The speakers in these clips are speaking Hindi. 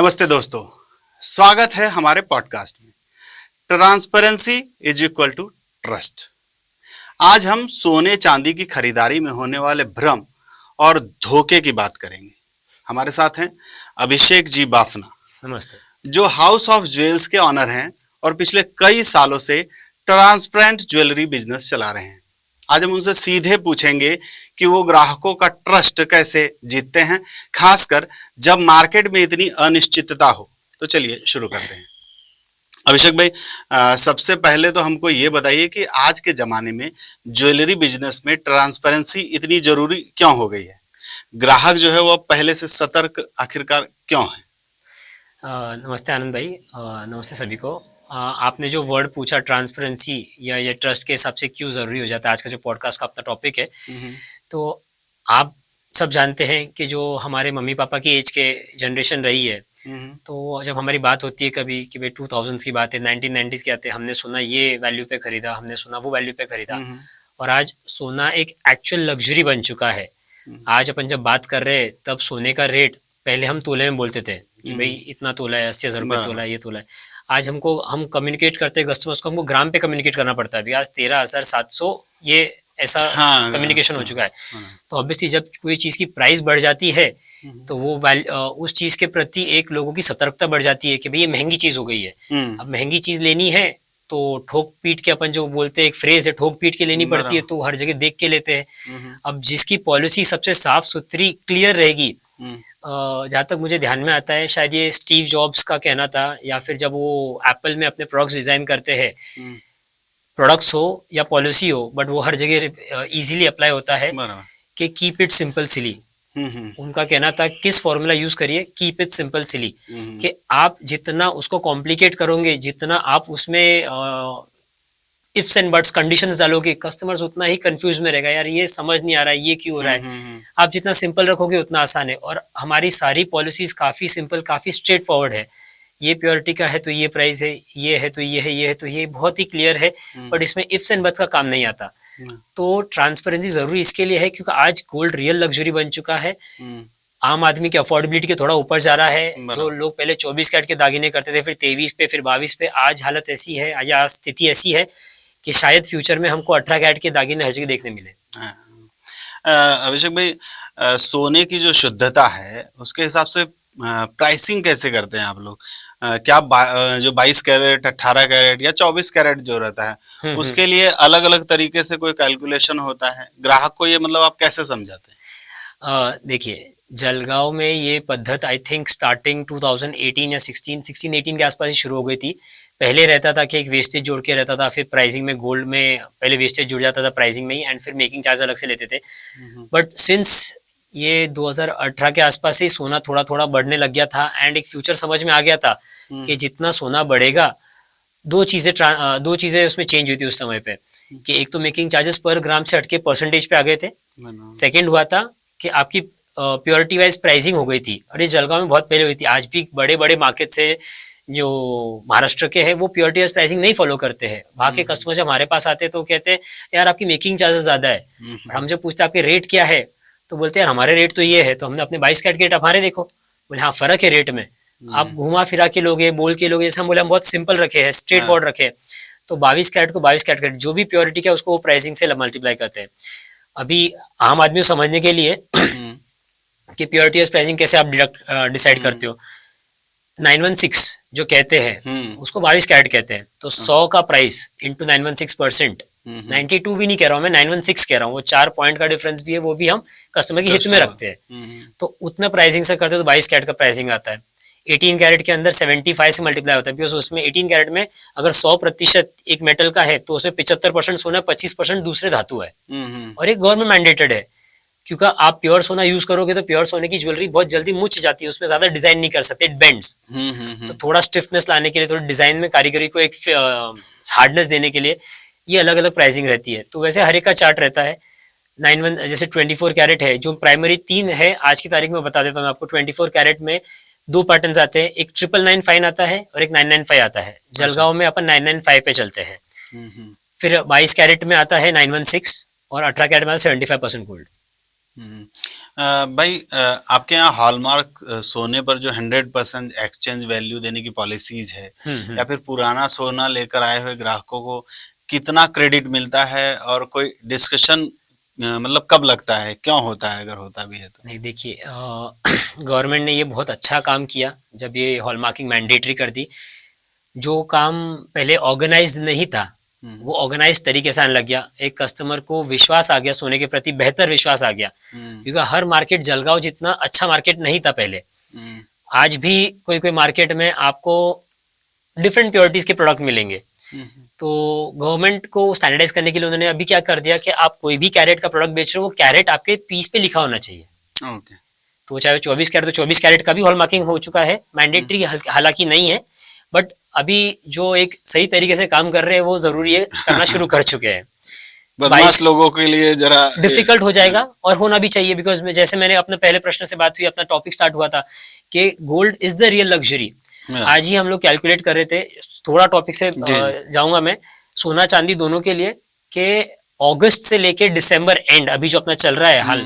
नमस्ते दोस्तों, स्वागत है हमारे पॉडकास्ट में। Transparency is equal to trust. आज हम सोने चांदी की खरीदारी में होने वाले भ्रम और धोखे की बात करेंगे। हमारे साथ हैं अभिषेक जी बाफना, नमस्ते। जो हाउस ऑफ ज्वेल्स के ऑनर हैं और पिछले कई सालों से ट्रांसपेरेंट ज्वेलरी बिजनेस चला रहे हैं। आज हम उनसे सीधे पूछेंगे कि वो ग्राहकों का ट्रस्ट कैसे जीतते हैं, खासकर जब मार्केट में इतनी अनिश्चितता हो। तो चलिए शुरू करते हैं। अभिषेक भाई, सबसे पहले तो हमको ये बताइए कि आज के जमाने में ज्वेलरी बिजनेस में ट्रांसपेरेंसी इतनी जरूरी क्यों हो गई है? ग्राहक जो है वो पहले से सतर्क आखिरकार क्यों है? नमस्ते आनंद भाई, नमस्ते सभी को। आपने जो वर्ड पूछा ट्रांसपेरेंसी या ये ट्रस्ट के हिसाब से क्यों ज़रूरी हो जाता है, आज का जो पॉडकास्ट का अपना टॉपिक है। तो आप सब जानते हैं कि जो हमारे मम्मी पापा की एज के जनरेशन रही है, तो जब हमारी बात होती है कभी कि भाई 2000s की बात है, 1990s की आते हैं, हमने सुना ये वैल्यू पे खरीदा, हमने सुना वो वैल्यू पे खरीदा। और आज सोना एक एक्चुअल लग्जरी बन चुका है। आज अपन जब बात कर रहे हैं तब सोने का रेट पहले हम तोले में बोलते थे कि भाई इतना तोला है, 80,000 रुपये तोला है, ये तोला है। आज हम कम्युनिकेट करते हैं कस्टमर्स को, हमको ग्राम पे कम्युनिकेट करना पड़ता है। अभी आज 13,700 ये ऐसा कम्युनिकेशन हो चुका है। तो ऑब्वियसली जब कोई चीज़ की प्राइस बढ़ जाती है तो वो उस चीज़ के प्रति एक लोगों की सतर्कता बढ़ जाती है कि भाई ये महंगी चीज़ हो गई है। अब महंगी चीज़ लेनी है तो ठोक पीट के, अपन जो बोलते हैं एक फ्रेज है, ठोक पीट के लेनी पड़ती है, तो हर जगह देख के लेते हैं। अब जिसकी पॉलिसी सबसे साफ सुथरी क्लियर रहेगी, जहाँ तक मुझे ध्यान में आता है शायद ये स्टीव जॉब्स का कहना था, या फिर जब वो एप्पल में अपने प्रोडक्ट्स डिज़ाइन करते हैं, प्रोडक्ट्स हो या पॉलिसी हो, बट वो हर जगह इजीली अप्लाई होता है कि कीप इट सिंपल सिली। उनका कहना था किस फॉर्मूला यूज करिए, कीप इट सिंपल सिली, कि आप जितना उसको कॉम्प्लिकेट करोगे, जितना आप उसमें इफ्स एंड बट्स कंडीशंस डालोगे, कस्टमर्स उतना ही कंफ्यूज में रहेगा, यार ये समझ नहीं आ रहा है, ये क्यों हो रहा है। आप जितना सिंपल रखोगे उतना आसान है। और हमारी सारी पॉलिसीज काफ़ी सिंपल, काफ़ी स्ट्रेट फॉरवर्ड है। ये प्योरिटी का है तो ये प्राइस है, ये है तो ये है, ये है तो ये, बहुत ही क्लियर है। बट इसमें इफ्स एंड बट्स का काम नहीं आता। तो ट्रांसपेरेंसी जरूरी इसके लिए है क्योंकि आज गोल्ड रियल लग्जरी बन चुका है। आम आदमी की अफोर्डेबिलिटी के थोड़ा ऊपर जा रहा है। जो लोग पहले 24 कैरेट के दागिने करते थे, फिर 23 पे, फिर 22 पे, आज हालत ऐसी है, आज स्थिति ऐसी है कि शायद फ्यूचर में हमको 18 कैरेट के दागिने हर जगह देखने मिले। अभिषेक भाई, सोने की जो शुद्धता है उसके हिसाब से प्राइसिंग कैसे करते हैं आप लोग? क्या जो 22 कैरेट, 18 कैरेट या 24 कैरेट जो रहता है उसके लिए अलग अलग तरीके से कोई कैलकुलेशन होता है? ग्राहक को ये मतलब आप कैसे समझाते हैं? देखिए, जलगांव में ये पद्धत आई थिंक स्टार्टिंग 2018 या 16-18 के आसपास ही शुरू हो गई थी। पहले रहता था कि एक वेस्टेज जोड़ के रहता था, फिर प्राइसिंग में गोल्ड में पहले वेस्टेज जुड़ जाता था प्राइसिंग में ही, एंड फिर मेकिंग चार्ज अलग से लेते थे। बट सिंस ये 2018 के आसपास से सोना थोड़ा थोड़ा बढ़ने लग गया था, एंड एक फ्यूचर समझ में आ गया था कि जितना सोना बढ़ेगा, दो चीज़ें उसमें चेंज हुई थी उस समय पे, कि एक तो मेकिंग चार्जेस पर ग्राम से हटके परसेंटेज पे आ गए थे। सेकेंड हुआ था कि आपकी प्योरिटी वाइज प्राइसिंग हो गई थी, और ये जलगांव में बहुत पहले हुई थी। आज भी बड़े बड़े मार्केट से जो महाराष्ट्र के हैं वो प्योरिटी वाइज प्राइसिंग नहीं फॉलो करते हैं। वहाँ के कस्टमर जब हमारे पास आते हैं तो कहते हैं यार आपकी मेकिंग चार्जेस ज़्यादा है। और हम जब पूछते हैं आपके रेट क्या है, तो बोलते हैं यार हमारे रेट तो ये है। तो हमने अपने 22 कैरेट के रेट हमारे देखो, बोले हाँ फ़र्क है रेट में। आप घुमा फिरा के लोगे, बोल के लोगे, जैसे हम बोले हम बहुत सिंपल रखे हैं, स्ट्रेट फॉरवर्ड रखे हैं। तो 22 कैरेट को 22 कैरेट जो भी प्योरिटी का उसको वो प्राइसिंग से मल्टीप्लाई करते हैं। अभी आम आदमी को समझने के लिए कि प्योरिटी वाइज प्राइसिंग कैसे आप डिसाइड करते हो, 916 जो कहते हैं उसको 22 कैरेट कहते हैं। तो 100 का प्राइस इंटू 916%, 92 भी नहीं कह रहा हूँ मैं, 916 कह रहा हूँ। वो 4 पॉइंट का डिफरेंस भी है, वो भी हम कस्टमर की हित में रखते हैं। तो उतना प्राइसिंग से करते हो तो 22 कैरेट का प्राइसिंग आता है। 18 कैरेट के अंदर 75 से मल्टीप्लाई होता है, बिकॉज उसमें 18 कैरेट में अगर 100% एक मेटल का है तो उसमें 75% सोना, 25% दूसरे धातु है, और एक गवर्नमेंट मैंडेटेड है। क्योंकि आप प्योर सोना यूज करोगे तो प्योर सोने की ज्वेलरी बहुत जल्दी मुच जाती है, उसमें ज्यादा डिजाइन नहीं कर सकते, इट बेंड्स। तो थोड़ा स्टिफनेस लाने के लिए, थोड़ा डिजाइन में कारीगरी को एक हार्डनेस देने के लिए ये अलग अलग प्राइसिंग रहती है। तो वैसे हर एक का चार्ट रहता है। 91 जैसे 24 कैरेट है, जो प्राइमरी 3 है आज की तारीख में बता देता हूँ मैं आपको। 24 कैरेट में 2 पैटर्न्स आते हैं, एक 999 फाइन आता है और एक 995 आता है। जलगांव में अपन 995 पे चलते हैं। फिर 22 कैरेट में आता है 916 और 18 कैरेट में 75% गोल्ड। भाई, आपके यहाँ हॉलमार्क सोने पर जो 100% एक्सचेंज वैल्यू देने की पॉलिसीज है, या फिर पुराना सोना लेकर आए हुए ग्राहकों को कितना क्रेडिट मिलता है, और कोई डिस्कशन मतलब कब लगता है, क्यों होता है, अगर होता भी है तो? नहीं, देखिए, गवर्नमेंट ने ये बहुत अच्छा काम किया जब ये हॉलमार्किंग मैंडेटरी कर दी। जो काम पहले ऑर्गेनाइज नहीं था वो ऑर्गेनाइज तरीके से आने लग गया। एक कस्टमर को विश्वास आ गया, सोने के प्रति बेहतर विश्वास आ गया, क्योंकि हर मार्केट जलगांव जितना अच्छा मार्केट नहीं था पहले। आज भी कोई कोई मार्केट में आपको डिफरेंट प्योरिटीज के प्रोडक्ट मिलेंगे। तो गवर्नमेंट को स्टैंडर्डाइज करने के लिए उन्होंने अभी क्या कर दिया कि आप कोई भी कैरेट का प्रोडक्ट बेच रहे हो, वो कैरेट आपके पीस पे लिखा होना चाहिए। ओके। तो चाहे 24 कैरेट, तो 24 कैरेट का भी हॉल मार्किंग हो चुका है। मैंडेटरी हालांकि नहीं है, बट अभी जो एक सही तरीके से काम कर रहे हैं वो जरूरी है, करना शुरू कर चुके हैं। बदमाश लोगों के लिए जरा डिफिकल्ट हो जाएगा, और होना भी चाहिए, बिकॉज जैसे मैंने अपने पहले प्रश्न से बात हुई, अपना टॉपिक स्टार्ट हुआ था कि gold is the real luxury. आज ही हम लोग कैलकुलेट कर रहे थे, थोड़ा टॉपिक से जाऊंगा मैं, सोना चांदी दोनों के लिए, कि अगस्त से लेके दिसंबर एंड अभी जो अपना चल रहा है हाल,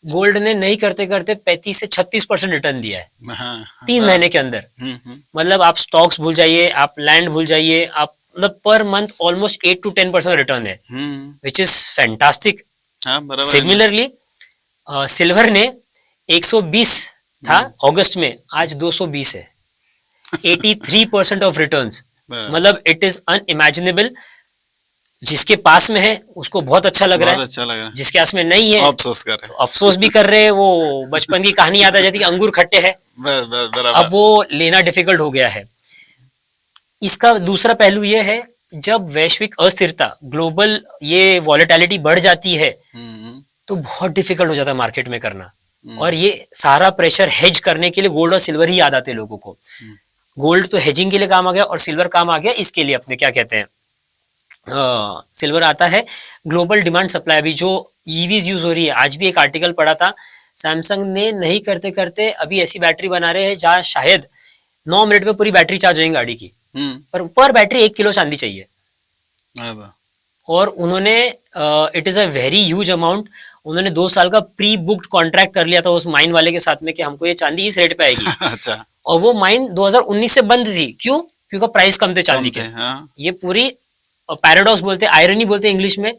गोल्ड ने नहीं करते करते 35 से 36% रिटर्न दिया है 3 महीने के अंदर। मतलब आप स्टॉक्स भूल जाइए, आप लैंड भूल जाइए, आप मतलब per month almost 8 to 10% return है, which is fantastic. Similarly silver ने 120 था अगस्त में, आज 220 है, 83% ऑफ रिटर्न्स। मतलब इट इज अनइमेजिनेबल। जिसके पास में है उसको बहुत अच्छा लग रहा है, जिसके पास में नहीं है अफसोस कर रहे हैं, अफसोस भी कर रहे हैं। वो बचपन की कहानी याद आ जाती है, अंगूर खट्टे हैं, अब वो लेना डिफिकल्ट हो गया है। इसका दूसरा पहलू ये है, जब वैश्विक अस्थिरता, ग्लोबल ये वॉलेटिलिटी बढ़ जाती है तो बहुत डिफिकल्ट हो जाता है मार्केट में करना, और ये सारा प्रेशर हेज करने के लिए गोल्ड और सिल्वर ही याद आते हैं लोगों को। गोल्ड तो हेजिंग के लिए काम आ गया, और सिल्वर काम आ गया इसके लिए, अपने क्या कहते हैं, सिल्वर आता है ग्लोबल डिमांड सप्लाई। अभी जो ईवीज यूज हो रही है, आज भी एक आर्टिकल पढ़ा था, सैमसंग ने नहीं करते करते अभी ऐसी बैटरी बना रहे हैं जहां शायद 9 मिनट में पूरी बैटरी चार्ज होगी गाड़ी की, पर बैटरी 1 किलो चांदी चाहिए। और उन्होंने it is a very huge amount, उन्होंने 2 साल का प्री बुक्ड कॉन्ट्रैक्ट कर लिया था उस माइन वाले के साथ में कि हमको ये चांदी इस रेट पे आएगी। अच्छा। और वो माइन 2019 से बंद थी, क्यों? क्योंकि प्राइस कम थे चांदी के। ये पूरी पैराडॉक्स बोलते हैं, आयरनी बोलते हैं इंग्लिश में,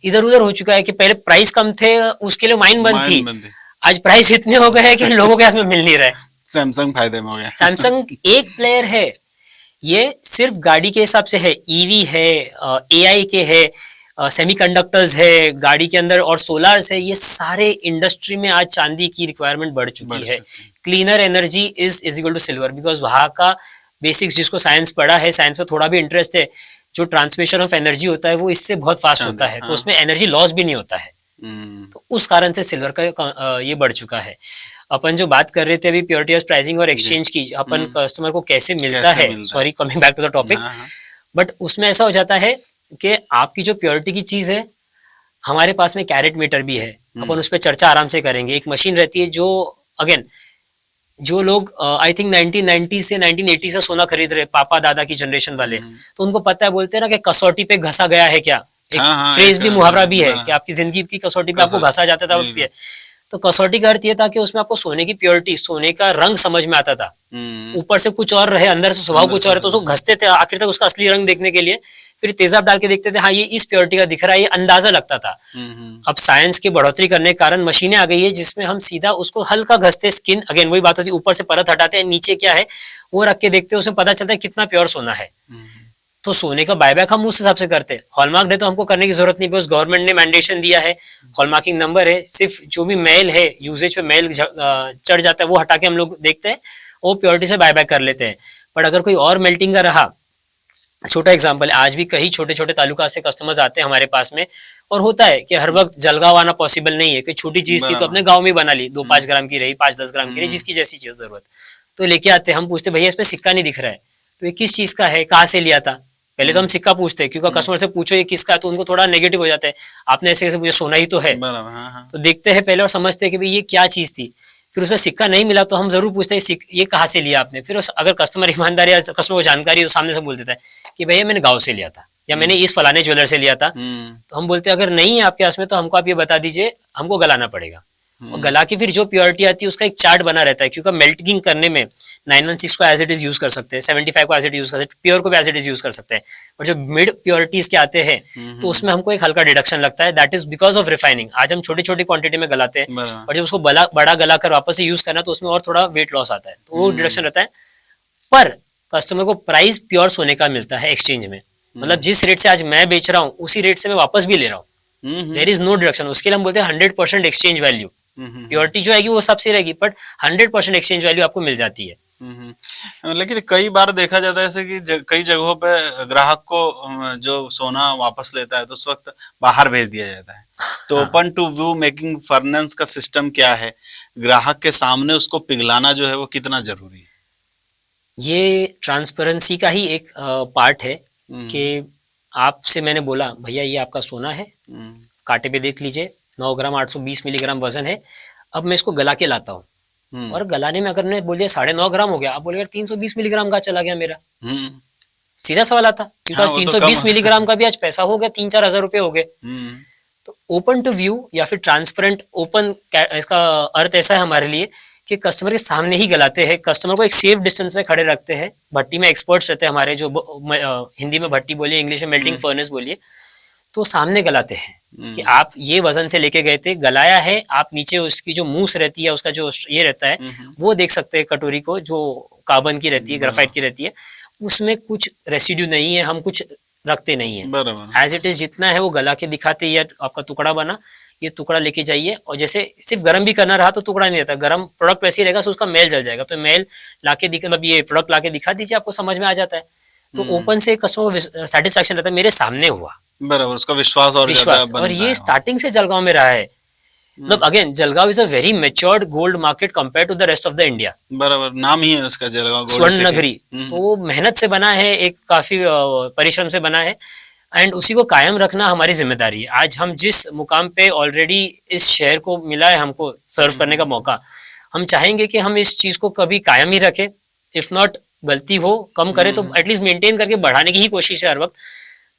इधर उधर हो चुका है कि पहले प्राइस कम थे उसके लिए माइन बंद थी, आज प्राइस इतने हो गए हैं कि लोगों के हाथ में मिल नहीं रहा है। सैमसंग फायदे में हो गया। सैमसंग एक प्लेयर है, ये सिर्फ गाड़ी के हिसाब से है, ईवी है, एआई के है, सेमीकंडक्टर्स है गाड़ी के अंदर, और सोलार्स है। ये सारे इंडस्ट्री में आज चांदी की रिक्वायरमेंट बढ़ चुकी है। Cleaner energy is equal to silver, because वहां का बेसिक्स, जिसको साइंस पढ़ा है, साइंस में थोड़ा भी इंटरेस्ट है, जो ट्रांसमिशन ऑफ एनर्जी होता है वो इससे बहुत फास्ट होता है, तो उसमें एनर्जी लॉस भी नहीं होता है। तो उस कारण से सिल्वर का ये बढ़ चुका है। अपन जो बात कर रहे थे अभी प्योरिटी ऑफ प्राइसिंग और एक्सचेंज की, अपन कस्टमर को कैसे मिलता है, sorry coming back to the topic, but उसमें ऐसा हो जाता है कि आपकी जो प्योरिटी की चीज है, हमारे पास में कैरेट मीटर भी है, अपन उस पर चर्चा आराम से करेंगे। एक मशीन रहती है जो, अगेन, जो लोग आई थिंक 1990 से 1980 से सोना खरीद रहे, पापा दादा की जनरेशन वाले, तो उनको पता है, बोलते हैं ना कि कसौटी पे घसा गया है क्या, एक फ्रेज भी, मुहावरा भी है कि आपकी जिंदगी की कसौटी पे आपको घसा जाता था। तो कसौटी का अर्थ ये था कि उसमें आपको सोने की प्योरिटी, सोने का रंग समझ में आता था। ऊपर से कुछ और रहे, अंदर से स्वभाव कुछ और है, तो उसको घसते थे आखिर तक उसका असली रंग देखने के लिए, फिर तेजाब डाल के देखते थे, हाँ ये इस प्योरिटी का दिख रहा है, ये अंदाजा लगता था। अब साइंस की बढ़ोतरी करने के कारण मशीनें आ गई है जिसमें हम सीधा उसको हल्का घसते, स्किन, अगेन वही बात होती है, ऊपर से परत हटाते हैं, नीचे क्या है वो रख के देखते हैं, उसमें पता चलता है कितना प्योर सोना है। तो सोने का बायबैक हम उस हिसाब से करते हैं। हॉलमार्क डे तो हमको करने की जरूरत नहीं, बिकॉज गवर्नमेंट ने मैंडेशन दिया है, हॉलमार्किंग नंबर है, सिर्फ जो भी मेल है, यूजेज पे मेल चढ़ जाता है वो हटा के हम लोग देखते हैं, वो प्योरिटी से बायबैक कर लेते हैं। बट अगर कोई और मेल्टिंग का रहा, छोटा एग्जांपल, आज भी कई छोटे छोटे तालुका से कस्टमर्स आते हैं हमारे पास में, और होता है कि हर वक्त जलगांव आना पॉसिबल नहीं है, कोई छोटी चीज थी तो अपने गांव में बना ली, 2-5 ग्राम की रही, 5-10 ग्राम की रही, जिसकी जैसी चीज जरूरत, तो लेके आते हैं। हम पूछते भैया इसमें सिक्का नहीं दिख रहा है, तो ये किस चीज का है, कहाँ से लिया था? पहले तो हम सिक्का पूछते हैं, क्योंकि कस्टमर से पूछो ये किसका है, तो उनको थोड़ा नेगेटिव हो जाता है, आपने ऐसे कैसे पूछा, सोना ही तो है। तो देखते हैं पहले और समझते हैं कि भाई ये क्या चीज थी। फिर उसमें सिक्का नहीं मिला तो हम जरूर पूछते हैं ये कहाँ से लिया आपने। फिर अगर कस्टमर ईमानदारी या कस्टमर को जानकारी तो सामने से बोल देता है कि भैया मैंने गाँव से लिया था, या मैंने इस फलाने ज्वेलर से लिया था। तो हम बोलते हैं अगर नहीं है आपके पास में तो हमको आप ये बता दीजिए, हमको गलाना पड़ेगा। और गला के फिर जो प्योरिटी आती है उसका एक चार्ट बना रहता है, क्योंकि मेल्टिंग करने में 916 को एज इट इज यूज कर सकते हैं, 75 को एज इट यूज कर सकते हैं, प्योर को भी एज इट इज यूज कर सकते हैं, और जो मिड प्योरिटीज के आते हैं तो उसमें हमको एक हल्का डिडक्शन लगता है, that is because of refining. आज हम छोटी छोटी क्वांटिटी में गलाते हैं और जब उसको बड़ा गला कर वापस से यूज करना तो उसमें और थोड़ा वेट लॉस आता है, तो वो डिडक्शन रहता है। पर कस्टमर को प्राइस प्योर सोने का मिलता है एक्सचेंज में, मतलब जिस रेट से आज मैं बेच रहा हूँ उसी रेट से मैं वापस भी ले रहा हूँ, देयर इज नो डिडक्शन। उसके लिए हम बोलते हैं 100% एक्सचेंज वैल्यू। प्योरिटी जो आएगी वो सबसे रहेगी, बट 100% एक्सचेंज वैल्यू आपको मिल जाती है। लेकिन कई बार देखा जाता है ऐसे कि कई जगहों पे ग्राहक को जो सोना वापस लेता है तो उस वक्त बाहर भेज दिया जाता है, तो open to view making furnace का सिस्टम क्या है, ग्राहक के सामने उसको पिघलाना जो है वो कितना जरूरी है? ये ट्रांसपेरेंसी का ही एक पार्ट है कि आपसे मैंने बोला भैया ये आपका सोना है, कांटे पे देख लीजिए 9 ग्राम 820 मिलीग्राम वजन है, अब मैं इसको गला के लाता हूँ, और गलाने में अगर मैं बोल दिया 9.5 ग्राम हो गया, आप बोले 320 मिलीग्राम का चला गया मेरा, सीधा सवाल आता, बिकॉज 320 मिलीग्राम का भी आज पैसा हो गया, 3-4 हजार रुपए हो गए। तो ओपन टू व्यू या फिर ट्रांसपेरेंट ओपन, इसका अर्थ ऐसा है हमारे लिए कि कस्टमर के सामने ही गलाते हैं, कस्टमर को एक सेफ डिस्टेंस में खड़े रखते हैं। भट्टी में एक्सपर्ट्स रहते हैं हमारे, जो हिंदी में भट्टी बोलिए, इंग्लिश में मेल्टिंग फर्नेस बोलिए, तो सामने गलाते हैं कि आप ये वजन से लेके गए थे, गलाया है, आप नीचे उसकी जो मूस रहती है, उसका जो ये रहता है वो देख सकते हैं, कटोरी को जो कार्बन की रहती है, ग्राफाइट की रहती है, उसमें कुछ रेसिड्यू नहीं है, हम कुछ रखते नहीं है, एज इट इज जितना है वो गला के दिखाते, ये आपका टुकड़ा बना, ये टुकड़ा लेके जाइए। और जैसे सिर्फ गर्म भी करना रहा तो टुकड़ा नहीं रहता, गर्म प्रोडक्ट वैसे ही रहेगा, तो उसका मेल जल जाएगा, तो मेल लाके दिखा, मतलब ये प्रोडक्ट लाके दिखा दीजिए, आपको समझ में आ जाता है। तो ओपन से कस्टमर को सेटिस्फैक्शन रहता है, मेरे सामने हुआ, बराबर, उसका विश्वास और ये स्टार्टिंग से जलगांव में रहा है। मतलब again Jalgaon is a very matured gold market compare to the rest of the India. बराबर, नाम ही है उसका जलगांव स्वर्ण नगरी, तो वो मेहनत से बना है, एक काफी परिश्रम से बना है, एंड उसी को कायम रखना हमारी जिम्मेदारी है। आज हम जिस मुकाम पे ऑलरेडी इस शहर को मिला है हमको सर्व करने का मौका, हम चाहेंगे कि हम इस चीज को कभी कायम ही रखें, इफ नॉट गलती हो कम करें तो एटलीस्ट मेंटेन करके बढ़ाने की ही कोशिश है हर वक्त।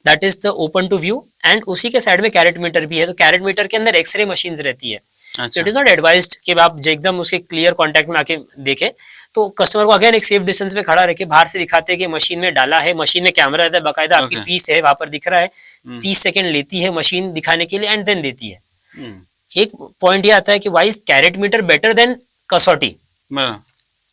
That is the open to view. And उसी के साइड में कैरेट मीटर भी है, तो कैरेट मीटर के अंदर एक्सरे मशीन रहती है, तो इट इज नॉट एडवाइज्ड कि आप एकदम उसके क्लियर कॉन्टेक्ट में आके देखें, तो कस्टमर को अगेन एक सेफ डिस्टेंस पे खड़ा रखे, बाहर से दिखाते हैं कि मशीन में डाला है, मशीन में कैमरा रहता है, बाकायदा आपकी पीस है वहां पर दिख रहा है, 30 सेकंड लेती है मशीन दिखाने के लिए, एंड देन देती है। एक पॉइंट ये आता है कि why is carat meter better than कसौटी?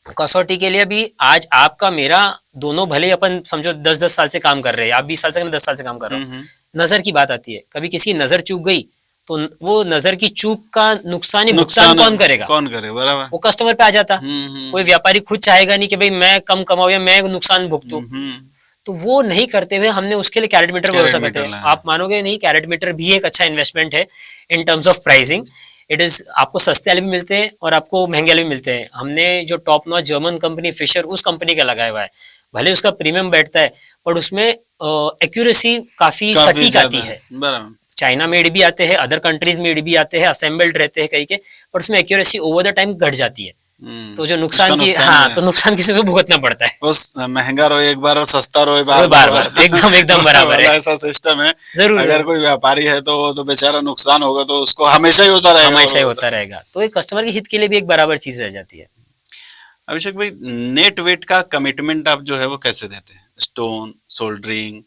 कसौटी के लिए भी आज आपका मेरा दोनों, भले अपन समझो 10-10 साल से काम कर रहे हैं, आप 20 साल से, मैं 10 साल से काम कर रहा हूँ, नजर की बात आती है, कभी किसी की नजर चूक गई तो वो नजर की चूक का नुकसान भुगतान कौन करेगा? कौन करे? बराबर, वो कस्टमर पे आ जाता। कोई व्यापारी खुद चाहेगा नहीं कि भाई मैं कम कमाऊं या मैं नुकसान भुगतूं, तो वो नहीं करते हुए हमने उसके लिए कैरेट मीटर भरोसा करते हैं। आप मानोगे नहीं, कैरेट मीटर भी एक अच्छा इन्वेस्टमेंट है in terms of pricing. It is, आपको सस्ते वाले भी मिलते हैं और आपको महंगे वाले भी मिलते हैं। हमने जो top notch German company Fischer, उस कंपनी का लगाया हुआ है, भले उसका प्रीमियम बैठता है पर उसमें एक्यूरेसी काफी सटीक आती है। चाइना मेड भी आते हैं, अदर कंट्रीज मेड भी आते हैं, असेंबल्ड रहते हैं कई के, पर उसमें एक्यूरेसी ओवर द टाइम घट जाती है, तो जो नुकसान की, हाँ, तो नुकसान किसी को भुगतना पड़ता है। उस महंगा रहो एक बार और सस्ता रहो बार बार, एकदम बराबर है, ऐसा सिस्टम है। जरूर, अगर कोई व्यापारी है तो बेचारा नुकसान होगा तो उसको हमेशा ही होता रहेगा, तो एक कस्टमर के हित के लिए भी एक बराबर चीज रह जाती है। अभिषेक भाई, नेट वेट का कमिटमेंट आप जो है वो कैसे देते हैं? स्टोन, सोल्डरिंग,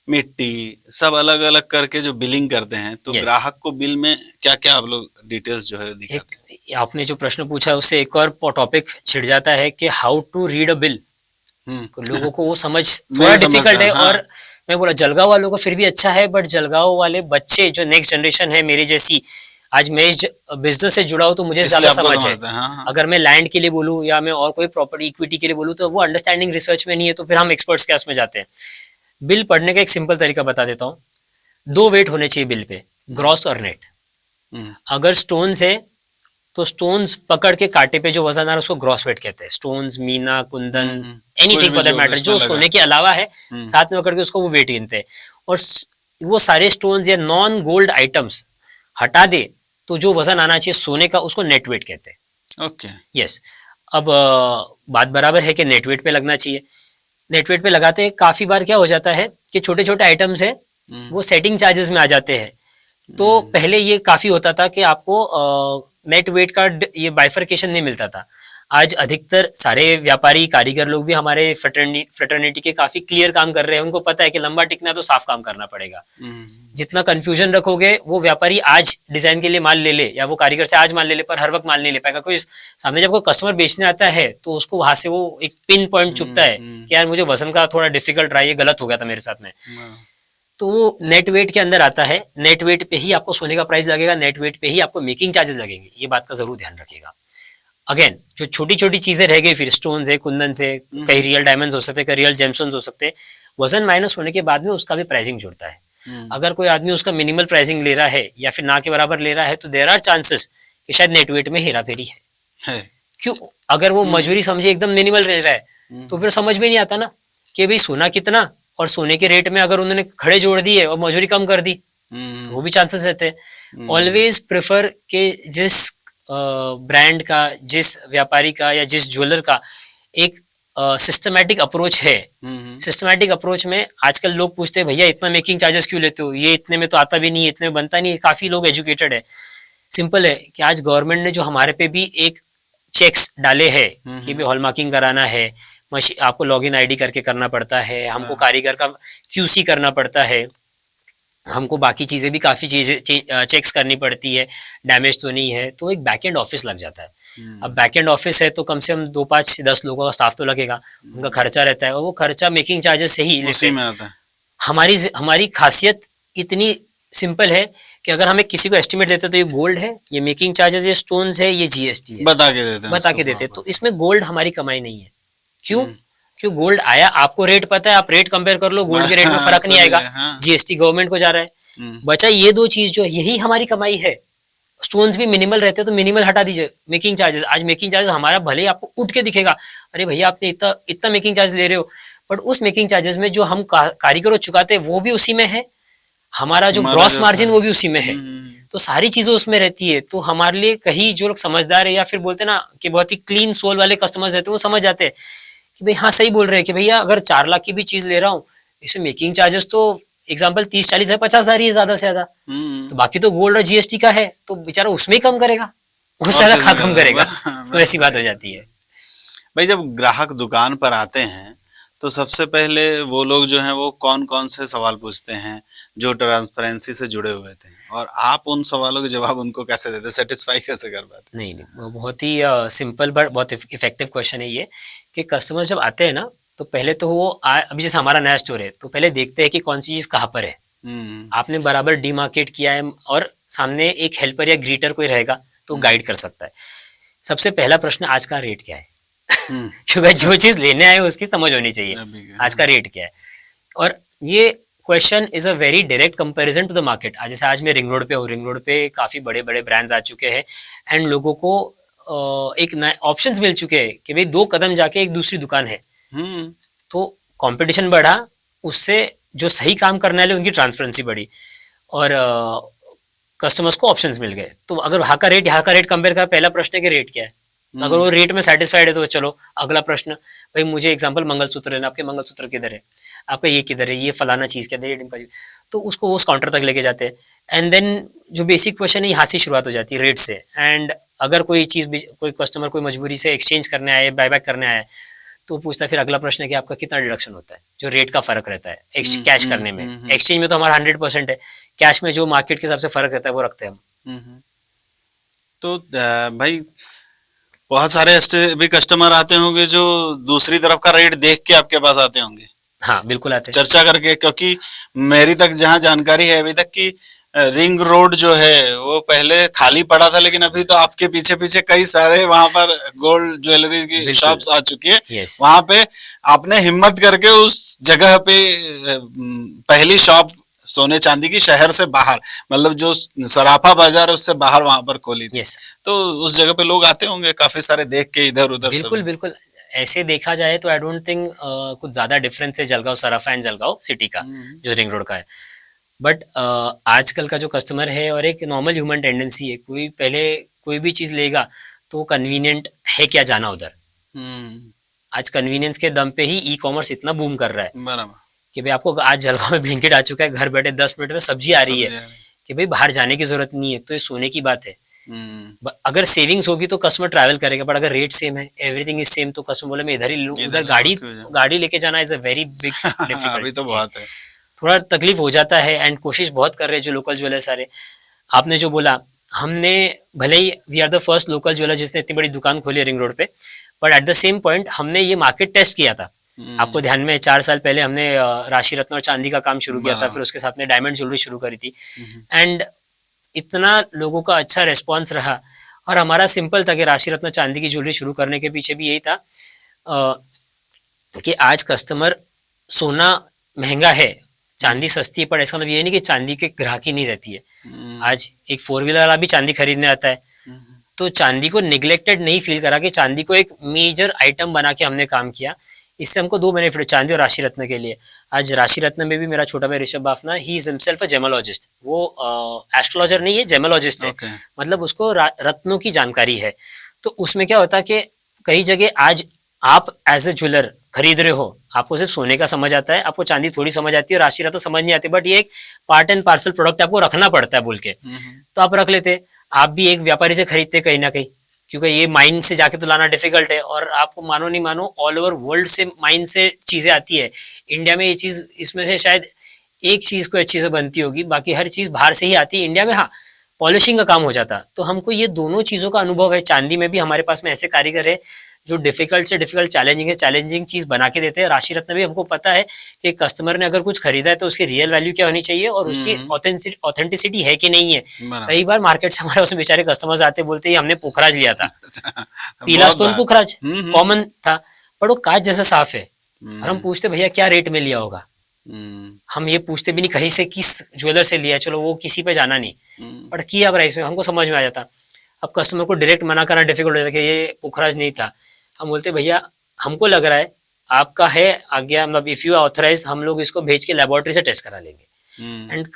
मिट्टी, सब अलग अलग करके जो बिलिंग करते हैं, तो ग्राहक को बिल में क्या क्या आप लोग डिटेल्स जो है दिखाते हैं? आपने जो प्रश्न पूछा उससे एक और टॉपिक छिड़ जाता है कि how to read a bill. लोगों को वो समझ थोड़ा डिफिकल्ट है, हाँ। और मैं बोला जलगांव वालों को फिर भी अच्छा है, बट जलगांव वाले बच्चे जो नेक्स्ट जनरेशन है मेरी जैसी, आज मैं इस बिजनेस से जुड़ा हूँ तो मुझे ज्यादा समझ है। हाँ। अगर मैं लैंड के लिए बोलूँ या मैं और कोई प्रॉपर्टी इक्विटी के लिए बोलूँ तो वो अंडरस्टैंडिंग रिसर्च में नहीं है, तो फिर हम एक्सपर्ट्स के में जाते हैं। बिल पढ़ने का एक सिंपल तरीका बता देता हूँ। 2 वेट होने चाहिए बिल पे, ग्रॉस और नेट। अगर स्टोन्स है तो स्टोन्स पकड़ के कांटे पे जो वजन आ रहा है उसको ग्रॉस वेट कहते हैं। Stones, Meena, Kundan, anything for that matter, जो सोने के अलावा है साथ में पकड़ के उसको वो वेट गिनते हैं। और वो सारे स्टोन्स या नॉन गोल्ड आइटम्स हटा दे तो जो वजन आना चाहिए सोने का, उसको नेट वेट कहते हैं। Okay, yes. अब बात बराबर है कि नेट वेट पे लगना चाहिए। नेट वेट पे लगाते हैं, काफी बार क्या हो जाता है कि छोटे छोटे आइटम्स है वो सेटिंग चार्जेस में आ जाते हैं। तो पहले ये काफी होता था कि आपको नेट वेट का ये बाइफरकेशन नहीं मिलता था। आज अधिकतर सारे व्यापारी कारीगर लोग भी हमारे फ्रेटर्निटी के काफी क्लियर काम कर रहे हैं। उनको पता है कि लंबा टिकना है तो साफ काम करना पड़ेगा। जितना कंफ्यूजन रखोगे वो व्यापारी आज डिजाइन के लिए माल ले ले या वो कारीगर से आज माल ले ले, पर हर वक्त माल नहीं ले पाएगा। कोई सामने जब कोई कस्टमर बेचने आता है तो उसको वहां से वो एक पिन पॉइंट चुभता है कि यार मुझे वजन का थोड़ा डिफिकल्ट रहा, ये गलत हो गया था मेरे साथ में। तो वो नेट वेट के अंदर आता है। नेट वेट पे ही आपको सोने का प्राइस लगेगा, नेट वेट पे ही आपको मेकिंग चार्जेस लगेंगे। ये बात का जरूर ध्यान रखिएगा। अगेन जो छोटी छोटी चीजें रह गई, फिर स्टोन है, कुंदन से, कई रियल डायमंड्स हो सकते हैं, कई रियल जेमस्टोन्स हो सकते हैं। वजन माइनस होने के बाद में उसका भी प्राइसिंग जुड़ता है। अगर कोई आदमी उसका मिनिमल प्राइसिंग ले रहा है या फिर ना के बराबर ले रहा है तो देयर आर चांसेस कि शायद नेट वेट में हेरा फेरी है। क्यों? अगर वो मजूरी समझे एकदम मिनिमल ले रहा है तो फिर समझ में नहीं आता ना कि भाई सोना कितना, और सोने के रेट में अगर उन्होंने खड़े जोड़ दिए और मजूरी कम कर दी तो वो भी चांसेस रहते हैं। ऑलवेज प्रेफर के जिस ब्रांड का, जिस व्यापारी का या जिस ज्वेलर का एक सिस्टमैटिक अप्रोच है, सिस्टमैटिक अप्रोच में आजकल लोग पूछते हैं भैया इतना मेकिंग चार्जेस क्यों लेते हो, ये इतने में तो आता भी नहीं है, इतने में बनता नहीं है। काफी लोग एजुकेटेड है। सिंपल है कि आज गवर्नमेंट ने जो हमारे पे भी एक चेक्स डाले हैं कि भी हॉलमार्किंग कराना है, मशीन आपको लॉगिन आईडी करके करना पड़ता है, हमको कारीगर का क्यूसी करना पड़ता है, हमको बाकी चीजें भी काफी चीजें चेक्स करनी पड़ती है, डैमेज तो नहीं है। तो एक बैक एंड ऑफिस लग जाता है। अब बैक एंड ऑफिस है तो कम से कम 2, 5, 10 लोगों का स्टाफ तो लगेगा, उनका खर्चा रहता है और वो खर्चा मेकिंग चार्जेस से ही उसी में आता है। हमारी खासियत इतनी सिंपल है कि अगर हमें किसी को एस्टिमेट देते तो ये गोल्ड है, ये मेकिंग चार्जेस, ये स्टोन्स है, ये जीएसटी है, बता के देते तो इसमें गोल्ड हमारी कमाई नहीं है। क्यों? क्यों? गोल्ड आया, आपको रेट पता है, आप रेट कंपेयर कर लो, गोल्ड के रेट में फर्क नहीं आएगा, जीएसटी गवर्नमेंट को जा रहा है। बचा ये 2 चीज जो यही हमारी कमाई है। स्टोन्स भी मिनिमल रहते हैं तो मिनिमल हटा दीजिए। मेकिंग चार्जेस, आज मेकिंग चार्जेस हमारा भले ही आपको उठ के दिखेगा, अरे भैया आपने इतना मेकिंग चार्ज ले रहे हो, बट उस मेकिंग चार्जेस में जो हम कारीगरों चुकाते हैं वो भी उसी में है, हमारा जो ग्रॉस मार्जिन वो भी उसी में है। तो सारी चीजें उसमें रहती है। तो हमारे लिए कहीं जो लोग समझदार है या फिर बोलते ना कि बहुत ही क्लीन सोल वाले कस्टमर्स रहते हैं, वो समझ जाते हैं कि भाई हाँ सही बोल रहे हैं कि भैया अगर 4 लाख की भी चीज ले रहा हूँ, इसमें मेकिंग चार्जेस तो एग्जाम्पल 30-40 है, 50,000 ही है ज्यादा से ज्यादा, तो बाकी तो गोल्ड और जीएसटी का है, तो बेचारा उसमें ही कम करेगा, उससे ज्यादा कहाँ कम करेगा। वैसी बात हो जाती है। भाई जब ग्राहक दुकान पर आते हैं तो सबसे पहले वो लोग जो हैं वो कौन कौन से सवाल पूछते हैं जो ट्रांसपेरेंसी से जुड़े हुए थे, और आप उन सवालों के जवाब उनको कैसे देते, सेटिस्फाई कैसे कर पाते? नहीं, वो बहुत ही सिंपल बट बहुत इफेक्टिव क्वेश्चन है ये कि कस्टमर जब आते हैं ना तो पहले तो वो अभी जैसे हमारा नया स्टोर है तो पहले देखते हैं कि कौन सी चीज कहाँ पर है। आपने बराबर डीमार्केट किया है और सामने एक हेल्पर या ग्रीटर कोई रहेगा तो गाइड कर सकता है। सबसे पहला प्रश्न आज का रेट क्या है, क्योंकि जो चीज लेने आए उसकी समझ होनी चाहिए आज का रेट क्या है। और ये question is a very direct comparison to the market. आज जैसे आज मैं रिंग रोड पे हूँ, रिंग रोड पे काफी बड़े बड़े ब्रांड्स आ चुके हैं एंड लोगों को एक नए ऑप्शंस मिल चुके हैं कि भाई 2 कदम जाके एक दूसरी दुकान है। तो कंपटीशन बढ़ा, उससे जो सही काम करने वाले उनकी ट्रांसपेरेंसी बढ़ी और कस्टमर्स को ऑप्शंस मिल गए। तो अगर वहाँ का रेट कंपेयर का पहला प्रश्न है कि रेट क्या है, तो अगर वो रेट में सेटिस्फाइड है तो चलो अगला प्रश्न, भाई मुझे एग्जांपल मंगलसूत्र लेना, आपके मंगलसूत्र किधर है, आपका ये किधर है, ये फलाना चीज़ क्या है, ये तो उसको उस काउंटर तक लेके जाते हैं। एंड देन जो बेसिक क्वेश्चन है यहाँ से शुरुआत हो जाती है रेट से। एंड अगर कोई चीज़ कोई कस्टमर कोई मजबूरी से एक्सचेंज करने आए, बायबैक करने आए, तो पूछता है फिर अगला प्रश्न है कि आपका कितना डिडक्शन होता है, जो रेट का फर्क रहता है कैश करने में। एक्सचेंज में तो हमारा 100% है, कैश में जो मार्केट के हिसाब से फर्क रहता है वो रखते हैं हम। तो भाई बहुत सारे ऐसे भी कस्टमर आते होंगे जो दूसरी तरफ का रेट देख के आपके पास आते होंगे। हाँ बिल्कुल आते हैं, चर्चा करके, क्योंकि मेरी तक जहाँ जानकारी है अभी तक की रिंग रोड जो है वो पहले खाली पड़ा था, लेकिन अभी तो आपके पीछे पीछे कई सारे वहां पर गोल्ड ज्वेलरी की शॉप्स आ चुकी है। yes. वहां पे आपने हिम्मत करके उस जगह पे पहली शॉप सोने चांदी की शहर से बाहर, मतलब जो सराफा बाजार है उससे बाहर वहां पर खोली थी। yes. तो उस जगह पे लोग आते होंगे काफी सारे देख के इधर उधर। बिल्कुल बिल्कुल, ऐसे देखा जाए तो आई डोंट थिंक कुछ ज्यादा डिफरेंस है जलगांव सराफा एंड जलगांव सिटी का जो रिंग रोड का है। बट आजकल का जो कस्टमर है और एक नॉर्मल ह्यूमन टेंडेंसी है, कोई भी चीज लेगा तो कन्वीनियंट है क्या जाना उधर। आज कन्वीनियंस के दम पे ही ई कॉमर्स इतना बूम कर रहा है बराबर कि भाई आपको आज जलगांव में ब्लिंकिट आ चुका है, घर बैठे 10 मिनट में सब्जी आ रही है कि भाई बाहर जाने की जरूरत नहीं है। तो ये सोने की बात है अगर सेविंग्स होगी तो कस्टमर ट्रैवल करेगा, बट अगर रेट सेम है, एवरीथिंग इज सेम, तो कस्टमर बोले मैं इधर ही लूं, उधर गाड़ी लेके जाना is a very big difficult. अभी तो बहुत है, थोड़ा तकलीफ हो जाता है। एंड कोशिश बहुत कर रहे हैं जो लोकल ज्वेलर सारे। आपने जो बोला, हमने भले ही we are the first local jeweller जिसने इतनी बड़ी दुकान खोली है रिंग रोड पे, but at the same point हमने ये मार्केट टेस्ट किया था। आपको ध्यान में 4 साल पहले हमने राशि रत्न और चांदी का काम शुरू किया था, फिर उसके साथ में डायमंड ज्वेलरी शुरू करी थी। एंड इतना लोगों का अच्छा रिस्पॉन्स रहा, और हमारा सिंपल था कि राशि रत्न चांदी की ज्वेलरी शुरू करने के पीछे भी यही था कि आज कस्टमर, सोना महंगा है, चांदी सस्ती है, पर ऐसा मतलब ये नहीं कि चांदी के ग्राहकी नहीं रहती है। आज एक 4 व्हीलर वाला भी चांदी खरीदने आता है, तो चांदी को निगलेक्टेड नहीं फील करा कि चांदी को एक मेजर आइटम बना के हमने काम किया। इससे हमको 2 बेनिफिट, चांदी और राशि रत्न के लिए। आज राशि रत्न में भी मेरा छोटा भाई Rishabh Bafna, he is himself a gemmologist. वो एस्ट्रोलॉजर नहीं है, जेमोलॉजिस्ट है। मतलब उसको रत्नों की जानकारी है। तो उसमें क्या होता है कि कई जगह आज आप एज ए ज्वेलर खरीद रहे हो, आपको सिर्फ सोने का समझ आता है, आपको चांदी थोड़ी समझ आती है, राशि रत्न समझ नहीं आती, बट ये एक पार्ट एंड पार्सल प्रोडक्ट आपको रखना पड़ता है बोल के, तो आप रख लेते। आप भी एक व्यापारी से खरीदते कहीं ना कहीं, क्योंकि ये माइन से जाके तो लाना डिफिकल्ट है, और आपको मानो नहीं मानो ऑल ओवर वर्ल्ड से माइन से चीजें आती है। इंडिया में ये चीज, इसमें से शायद एक चीज को अच्छी से बनती होगी, बाकी हर चीज बाहर से ही आती है। इंडिया में हाँ पॉलिशिंग का काम हो जाता। तो हमको ये दोनों चीजों का अनुभव है। चांदी में भी हमारे पास में ऐसे कारीगर है जो डिफिकल्ट से डिफिकल्ट, चैलेंजिंग चीज बना के देते हैं। राशि रत्न भी हमको पता है कि कस्टमर ने अगर कुछ खरीदा है तो उसकी रियल वैल्यू क्या होनी चाहिए और उसकी ऑथेंटिसिटी है कि नहीं है। कई बार मार्केट से हमारे उसमें बेचारे कस्टमर्स आते बोलते हैं हमने पोखराज लिया था, पीला स्टोन पोखराज कॉमन था, पर वो कांच जैसा साफ है। और हम पूछते भैया क्या रेट में लिया होगा, हम ये पूछते भी नहीं कहीं से किस ज्वेलर से लिया, चलो वो किसी पे जाना नहीं, बट किया प्राइस में हमको समझ में आ जाता। अब कस्टमर को डायरेक्ट मना करना डिफिकल्ट हो जाता कि ये पोखराज नहीं था। हम बोलते भैया हमको लग रहा है आपका है आज्ञा, मतलब इफ यू ऑथराइज, हम लोग इसको भेज के लेबोरेटरी से टेस्ट करा लेंगे। एंड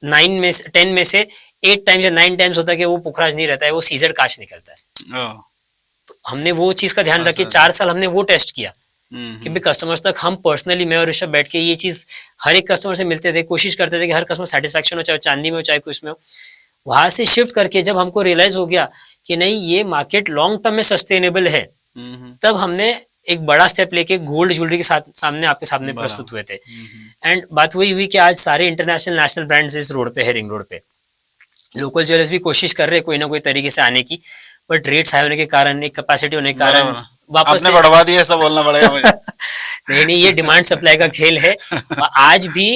10 में से 8 टाइम्स या 9 टाइम्स होता है कि वो पोखराज नहीं रहता है, वो सीजर कांच निकलता है। तो हमने वो चीज का ध्यान रखे, 4 साल हमने वो टेस्ट किया कि भाई कस्टमर्स तक हम पर्सनली, मैं और ऋषभ बैठ के ये चीज हर एक कस्टमर से मिलते थे, कोशिश करते थे कि हर कस्टमर सेटिस्फेक्शन हो, चाहे चांदी में हो चाहे कुछ में हो। वहां से शिफ्ट करके जब हमको रियलाइज हो गया कि नहीं ये मार्केट लॉन्ग टर्म में सस्टेनेबल है, तब हमने एक बड़ा स्टेप लेके गोल्ड ज्वेलरी के साथ सामने आपके सामने प्रस्तुत हुए थे। एंड बात वही हुई कि आज सारे इंटरनेशनल नेशनल ब्रांड्स इस रोड पे है, रिंग रोड पे। लोकल ज्वेलर्स भी कोशिश कर रहे हैं कोई ना कोई तरीके से आने की, बट रेट्स हाई होने के कारण, एक कैपेसिटी होने के कारण वापस आपने बढ़वा दिया ऐसा बोलना पड़ेगा मुझे। नहीं, ये डिमांड सप्लाई का खेल है। आज भी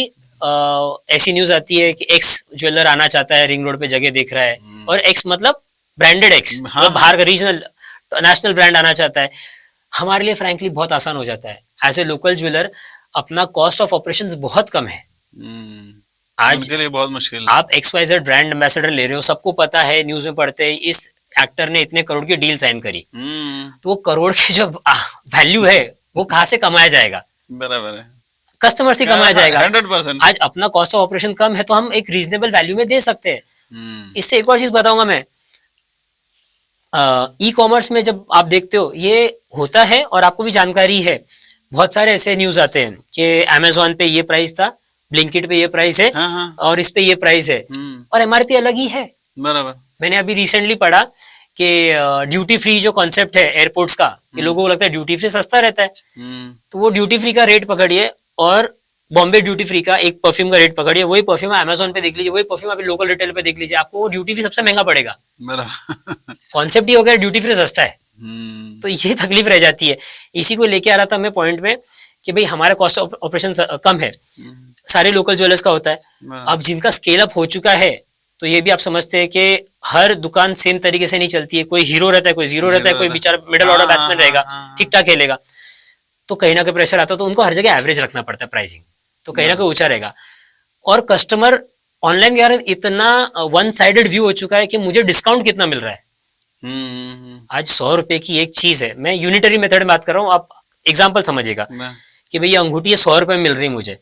ऐसी न्यूज आती है कि एक्स ज्वेलर आना चाहता है, रिंग रोड पे जगह देख रहा है, और एक्स मतलब ब्रांडेड एक्स, मतलब बाहर का रीजनल नेशनल ब्रांड आना चाहता है। हमारे लिए फ्रैंकली बहुत आसान हो जाता है एज ए लोकल ज्वेलर, अपना कॉस्ट ऑफ ऑपरेशंस बहुत कम है। आज उनके लिए बहुत मुश्किल है। आप XYZ ब्रांड एम्बेसडर ले रहे हो, सबको पता है, न्यूज में पढ़ते हैं इस एक्टर ने इतने करोड़ की डील साइन करी, तो वो करोड़ की जो वैल्यू है वो कहाँ से कमाया जाएगा? बराबर है, कस्टमर से कमाया जाएगा। 100%। आज अपना कॉस्ट ऑफ ऑपरेशन कम है तो हम एक रीजनेबल वैल्यू में दे सकते हैं। इससे एक और चीज बताऊंगा मैं, ई कॉमर्स में जब आप देखते हो ये होता है, और आपको भी जानकारी है, बहुत सारे ऐसे न्यूज आते हैं कि अमेजोन पे ये प्राइस था, ब्लिंकिट पे ये प्राइस है, और इस पे ये प्राइस है, और MRP अलग ही है। बराबर। मैंने अभी रिसेंटली पढ़ा कि ड्यूटी फ्री जो कॉन्सेप्ट है एयरपोर्ट्स का, कि लोगों को लगता है ड्यूटी फ्री सस्ता रहता है, तो वो ड्यूटी फ्री का रेट पकड़िए और बॉम्बे ड्यूटी फ्री का एक परफ्यूम का रेट पकड़िए, वही परफ्यूम अमेजोन पे देख लीजिए, वही परफ्यूम अभी लोकल रिटेल पे देख लीजिए, आपको वो ड्यूटी फ्री सबसे महंगा पड़ेगा। कॉन्सेप्ट ही हो गया ड्यूटी फ्री सस्ता है। तो ये तकलीफ रह जाती है। इसी को लेके आ रहा था मैं पॉइंट में कि भाई हमारा कॉस्ट ऑफ ऑपरेशन कम है, सारे लोकल ज्वेलर्स का होता है। अब जिनका स्केल अप हो चुका है, तो ये भी आप समझते हैं कि हर दुकान सेम तरीके से नहीं चलती है, कोई हीरो रहता है, कोई जीरो रहता है, कोई बेचारा मिडिल ऑर्डर बैट्समैन रहेगा, ठीक ठाक खेलेगा, तो कहीं ना कहीं प्रेशर आता है, तो उनको हर जगह एवरेज रखना पड़ता है प्राइसिंग, तो कहीं ना कहीं ऊंचा रहेगा। और कस्टमर ऑनलाइन के कारण इतना वन साइडेड व्यू हो चुका है कि मुझे डिस्काउंट कितना मिल रहा है। आज 100 रुपए की एक चीज है, मैं यूनिटरी मेथड में बात कर रहा हूँ, आप एग्जाम्पल समझिएगा कि भैया अंगूठी 100 रुपए में मिल रही मुझे,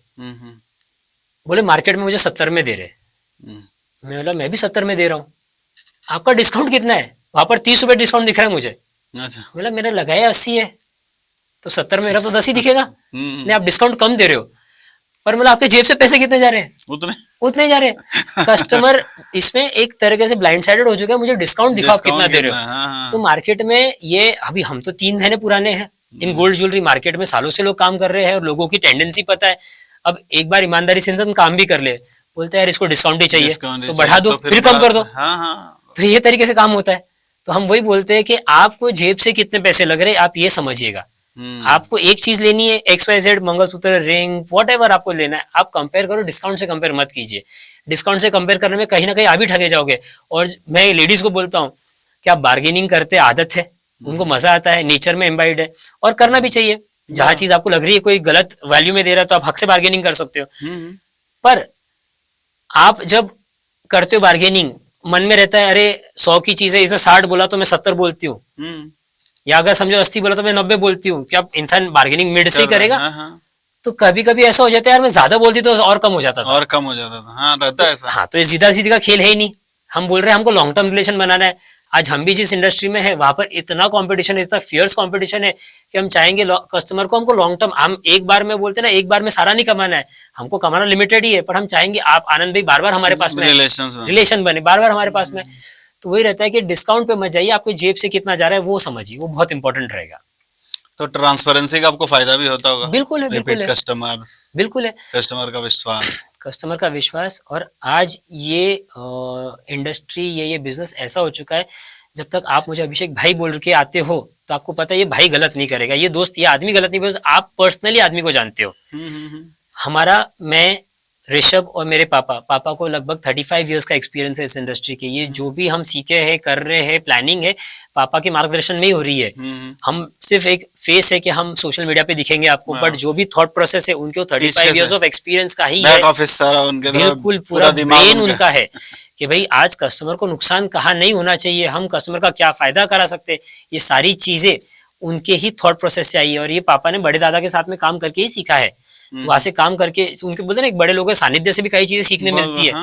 बोले मार्केट में मुझे 70 में दे रहे, मैं बोला मैं भी 70 में दे रहा हूँ, आपका डिस्काउंट कितना है? वहां पर 30 रुपए डिस्काउंट दिख रहा है मुझे। अच्छा। बोला मेरा लगाया 80 है, तो 70 में मेरा तो 10 ही दिखेगा। नहीं, आप डिस्काउंट कम दे रहे हो। पर मतलब आपके जेब से पैसे कितने जा रहे हैं? उतने उतने जा रहे हैं। कस्टमर इसमें एक तरीके से ब्लाइंड साइडेड हो चुका है, मुझे डिस्काउंट दिखाओ, आप कितना दे रहे हो। हाँ, तो मार्केट में ये अभी हम तो 3 महीने पुराने हैं इन गोल्ड ज्वेलरी मार्केट में, सालों से लोग काम कर रहे हैं और लोगों की टेंडेंसी पता है। अब एक बार ईमानदारी से इंसान काम भी कर ले, बोलते हैं यार इसको डिस्काउंट ही चाहिए तो बढ़ा दो, फिर कम कर दो। तो ये तरीके से काम होता है। तो हम वही बोलते हैं कि आपको जेब से कितने पैसे लग रहे हैं आप ये समझिएगा। आपको एक चीज लेनी है, XYZ मंगलसूत्र, रिंग, व्हाटएवर आपको लेना है, आप कंपेयर करो, डिस्काउंट से कंपेयर मत कीजिए। डिस्काउंट से कंपेयर करने में कहीं ना कहीं आप भी ठगे जाओगे। और मैं लेडीज को बोलता हूँ कि आप बार्गेनिंग करते आदत है, उनको मजा आता है, नेचर में एम्बाइड है और करना भी चाहिए। जहां चीज आपको लग रही है कोई गलत वैल्यू में दे रहा है तो आप हक से बार्गेनिंग कर सकते हो। पर आप जब करते हो बार्गेनिंग, मन में रहता है अरे 100 की चीज है, इसने 60 बोला तो मैं 70 बोलती हूँ, या अगर समझो 80 बोला तो मैं 90 बोलती हूँ। क्या इंसान बार्गेनिंग मिड से ही करेगा? तो कभी कभी ऐसा हो जाता है यार मैं ज्यादा बोलती तो और कम हो जाता था, हाँ, रहता है ऐसा। हाँ, तो ये सीधा सीधी का खेल है ही नहीं। हम बोल रहे हैं हमको लॉन्ग टर्म रिलेशन बनाना है। आज हम भी जिस इंडस्ट्री में है वहां पर इतना कंपटीशन है, इतना फियर्स कंपटीशन है कि हम चाहेंगे कस्टमर को हमको लॉन्ग टर्म, हम एक बार में बोलते हैं ना एक बार में सारा नहीं कमाना है, हमको कमाना लिमिटेड ही है, पर हम चाहेंगे आप आनंद भाई बार बार हमारे पास में रिलेशन बने, बार बार हमारे पास में। तो वही रहता है कि डिस्काउंट पे मत जाइए, आपको जेब से कितना जा रहा है वो समझिए, वो बहुत इंपॉर्टेंट रहेगा। तो ट्रांसपेरेंसी का आपको फायदा भी होता होगा। बिल्कुल है, बिल्कुल है, कस्टमर्स, बिल्कुल है, कस्टमर का विश्वास, कस्टमर का विश्वास। और आज ये इंडस्ट्री, ये बिजनेस ऐसा हो चुका है, जब तक आप मुझे अभिषेक भाई बोल के आते हो तो आपको पता है ये भाई गलत नहीं करेगा, ये दोस्त, ये आदमी गलत नहीं करेगा, आप पर्सनली आदमी को जानते हो। हमारा, मैं, ऋषभ और मेरे पापा को लगभग 35 इयर्स का एक्सपीरियंस है इस इंडस्ट्री के। ये जो भी हम सीखे हैं, कर रहे हैं, प्लानिंग है, पापा के मार्गदर्शन में ही हो रही है। हम सिर्फ एक फेस है कि हम सोशल मीडिया पे दिखेंगे आपको, बट जो भी थॉट प्रोसेस है उनके 35 इयर्स ऑफ एक्सपीरियंस का ही है। बिल्कुल, पूरा ब्रेन उनका है कि भाई आज कस्टमर को नुकसान कहाँ नहीं होना चाहिए, हम कस्टमर का क्या फायदा करा सकते हैं, ये सारी चीजें उनके ही थॉट प्रोसेस से आई है। और ये पापा ने बड़े दादा के साथ में काम करके ही सीखा है। वहां से काम करके उनके बोलते ना, एक बड़े लोगों के सानिध्य से भी कई चीजें सीखने मिलती है।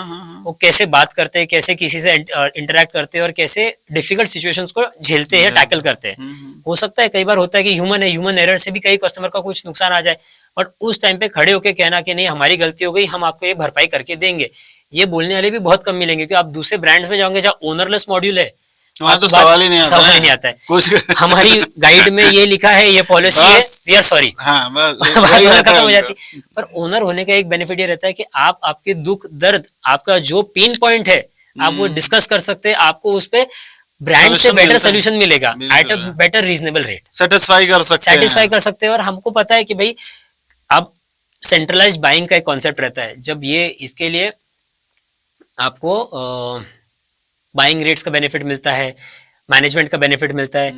वो कैसे बात करते हैं, कैसे किसी से इंटरेक्ट करते हैं और कैसे डिफिकल्ट सिचुएशंस को झेलते हैं, टैकल करते हैं। हो सकता है कई बार होता है कि ह्यूमन है, ह्यूमन एरर से भी कई कस्टमर का कुछ नुकसान आ जाए, बट उस टाइम पे खड़े होकर कहना कि नहीं हमारी गलती हो गई, हम आपको ये भरपाई करके देंगे, ये बोलने वाले भी बहुत कम मिलेंगे। क्योंकि आप दूसरे ब्रांड्स में जाओगे जहाँ ओनरलेस मॉड्यूल है, वहाँ तो सवाल ही नहीं आता है। कुछ हमारी गाइड में ये लिखा है, ये पॉलिसी है, वी आर सॉरी, खत्म हो जाती। पर ओनर होने का एक बेनिफिट ये रहता है कि आप आपके दुख दर्द, आपका जो पेन पॉइंट है, आप वो डिस्कस कर सकते हैं, आपको उस पे ब्रांड से बेटर सोल्यूशन मिलेगा at a better reasonable rate, satisfy कर सकते हैं। और हमको पता है कि भाई अब सेंट्रलाइज्ड बाइंग का एक कॉन्सेप्ट रहता है, जब ये इसके लिए आपको बाइंग रेट्स का बेनिफिट मिलता है, मैनेजमेंट का बेनिफिट मिलता है,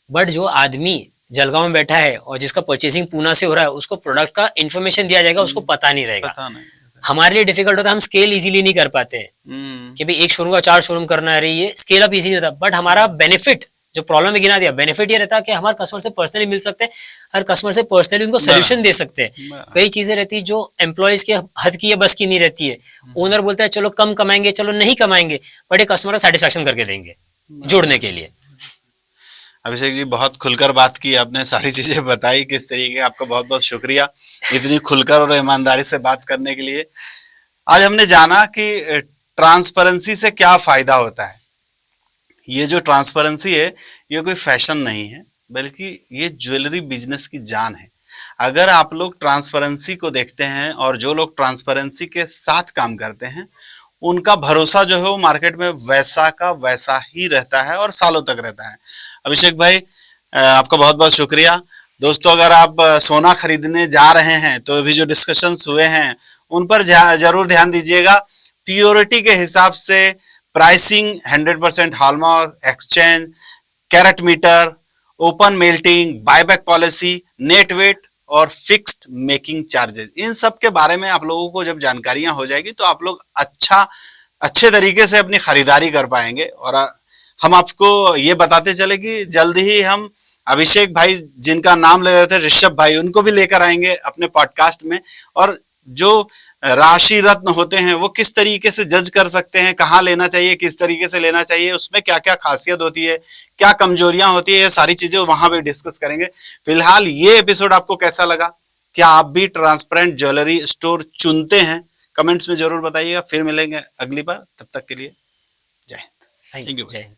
बट जो आदमी जलगांव में बैठा है और जिसका परचेसिंग पूना से हो रहा है, उसको प्रोडक्ट का इन्फॉर्मेशन दिया जाएगा, उसको पता नहीं रहेगा। हमारे लिए डिफिकल्ट होता है, हम स्केल इजीली नहीं कर पाते हैं कि भाई एक शोरूम का 4 शोरूम करना है, ये स्केल अप इजी नहीं होता। बट हमारा बेनिफिट, जो प्रॉब्लम में गिना दिया, बेनिफिट ये रहता है कि हमारे कस्टमर से पर्सनली मिल सकते हैं, हर कस्टमर से पर्सनली उनको सोल्यूशन दे सकते हैं। कई चीजें रहती है जो एम्प्लॉयज के हद की या बस की नहीं रहती है। ओनर बोलता है चलो कम कमाएंगे, चलो नहीं कमाएंगे, बट एक कस्टमर का सेटिस्फेक्शन करके देंगे जोड़ने के लिए। अभिषेक जी, बहुत खुलकर बात की आपने, सारी चीजें बताई किस तरीके। आपका बहुत बहुत शुक्रिया इतनी खुलकर और ईमानदारी से बात करने के लिए। आज हमने जाना कि ट्रांसपेरेंसी से क्या फायदा होता है। ये जो ट्रांसपेरेंसी है ये कोई फैशन नहीं है, बल्कि ये ज्वेलरी बिजनेस की जान है। अगर आप लोग ट्रांसपेरेंसी को देखते हैं और जो लोग ट्रांसपेरेंसी के साथ काम करते हैं, उनका भरोसा जो है वो मार्केट में वैसा का वैसा ही रहता है और सालों तक रहता है। अभिषेक भाई, आपका बहुत बहुत शुक्रिया। दोस्तों, अगर आप सोना खरीदने जा रहे हैं तो अभी जो डिस्कशंस हुए हैं उन पर जरूर ध्यान दीजिएगा। प्योरिटी के हिसाब से pricing 100% hallmark, exchange, carat meter, open melting, buyback policy, net weight और फिक्स्ड मेकिंग चार्जेस, इन सब के बारे में आप लोगों को जब जानकारियां हो जाएगी तो आप लोग अच्छे तरीके से अपनी खरीदारी कर पाएंगे। और हम आपको ये बताते चले कि जल्द ही हम अभिषेक भाई, जिनका नाम ले रहे थे ऋषभ भाई, उनको भी लेकर आएंगे अपने पॉडकास्ट में। और जो राशि रत्न होते हैं वो किस तरीके से जज कर सकते हैं, कहाँ लेना चाहिए, किस तरीके से लेना चाहिए, उसमें क्या क्या खासियत होती है, क्या कमजोरियां होती है, ये सारी चीजें वहां भी डिस्कस करेंगे। फिलहाल ये एपिसोड आपको कैसा लगा क्या आप भी ट्रांसपेरेंट ज्वेलरी स्टोर चुनते हैं? कमेंट्स में जरूर बताइएगा। फिर मिलेंगे अगली बार, तब तक के लिए जय Hind. Thank thank you, you. जय हिंद।